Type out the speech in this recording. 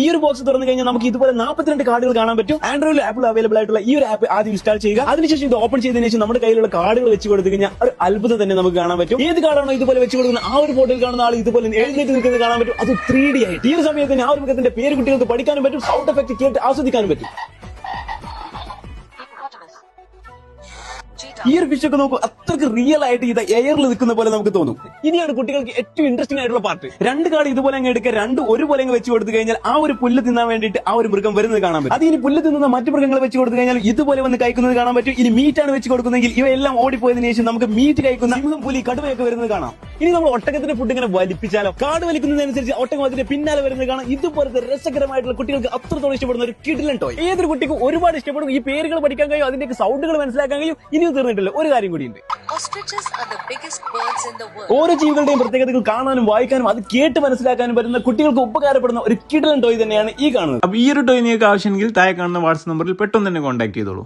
ഈ ഒരു ബോക്സ് തുറന്നു കഴിഞ്ഞാൽ നമുക്ക് ഇതുപോലെ 42 കാർഡുകൾ കാണാൻ പറ്റും. ആൻഡ്രോയിഡിൽ ആപ്പിൾ അവൈലബിൾ ആയിട്ടുള്ള ഈ ഒരു ആപ്പ് ആദ്യം ഇൻസ്റ്റാൾ ചെയ്യുക. അതിനുശേഷം ഇത് ഓപ്പൺ ചെയ്തതിനു ശേഷം നമ്മുടെ കയ്യിലുള്ള കാർഡുകൾ വെച്ച് കൊടുത്തു കഴിഞ്ഞാൽ ഒരു അത്ഭുതം തന്നെ നമുക്ക് കാണാൻ പറ്റും. ഏത് കാർഡാണോ ഇതുപോലെ വെച്ച് കൊടുക്കുന്ന ആ ഒരു ഫോട്ടോയിൽ കാണുന്ന ആൾ ഇതുപോലെ എഴുന്നേറ്റ് നിൽക്കുന്നത് കാണാൻ പറ്റും. അത് 3D ആയിട്ട്. ഈ ഒരു സമയത്ത് ആ ഒരു മൃഗത്തിന്റെ പേര് കുട്ടികൾക്ക് പഠിക്കാനും പറ്റും, സൗണ്ട് എഫക്ട് കേട്ട് ആസ്വദിക്കാനും പറ്റും. ഈ ഒരു ഫിഷ് ഒക്കെ നോക്കൂ, അത്രക്ക് റിയൽ ആയിട്ട് ഇത് എയറിൽ നിൽക്കുന്ന പോലെ നമുക്ക് തോന്നും. ഇനിയാണ് കുട്ടികൾക്ക് ഏറ്റവും ഇൻട്രസ്റ്റിംഗ് ആയിട്ടുള്ള പാർട്ട്. 2 കാർഡ് ഇതുപോലെ അങ്ങ് എടുക്കുക, 2 ഒരുപോലെ അങ്ങ് വെച്ച് കൊടുത്തു കഴിഞ്ഞാൽ ആ ഒരു പുല്ല് തിന്നാൻ വേണ്ടിയിട്ട് ആ ഒരു മൃഗം വരുന്നത് കാണാൻ പറ്റും. അത് ഇനി പുല്ല് തിന്നുന്ന മറ്റു മൃഗങ്ങളെ വെച്ച് കൊടുത്തു കഴിഞ്ഞാൽ ഇതുപോലെ വന്ന് കഴിക്കുന്നത് കാണാൻ പറ്റും. ഇനി മീറ്റാണ് വെച്ച് കൊടുക്കുന്നതെങ്കിൽ ഇവയെല്ലാം ഓടിപ്പോയതിനു ശേഷം നമുക്ക് മീറ്റ് കഴിക്കുന്ന സിംഹം, പുലി, കടുവയൊക്കെ വരുന്നത് കാണാം. ഇനി നമ്മൾ ഒട്ടകത്തിന്റെ ഫുഡ് ഇങ്ങനെ വലിപ്പിച്ചാലോ, കാർഡ് വലിക്കുന്നതിനനുസരിച്ച് ഒട്ടകം അതിന്റെ പിന്നാലെ വരുന്നത് കാണാം. ഇതുപോലത്തെ രസകരമായിട്ടുള്ള കുട്ടികൾക്ക് അത്രത്തോളം ഇഷ്ടപ്പെടുന്ന ഒരു കിഡിലൻ ടോയ്. ഏതൊരു കുട്ടിക്കും ഒരുപാട് ഇഷ്ടപ്പെടും. ഈ പേരുകൾ പഠിക്കാൻ കഴിയും, അതിന്റെ സൗണ്ടുകൾ മനസ്സിലാക്കാൻ കഴിയും. ഇനിയും തീർന്നിട്ടില്ല, ഒരു കാര്യം കൂടിയുണ്ട്. ഓരോ ജീവികളുടെയും പ്രത്യേകതകൾ കാണാനും വായിക്കാനും അത് കേട്ട് മനസ്സിലാക്കാനും പറ്റുന്ന കുട്ടികൾക്ക് ഉപകാരപ്പെടുന്ന ഒരു കിഡിലൻ ടോയ് തന്നെയാണ് ഈ കാണുന്നത്. അപ്പൊ ഈ ഒരു ടോയ് നിങ്ങൾക്ക് ആവശ്യമെങ്കിൽ താഴെ കാണുന്ന വാട്സ്ആപ്പ് നമ്പറിൽ പെട്ടെന്ന് തന്നെ കോൺടാക്ട് ചെയ്തോളൂ.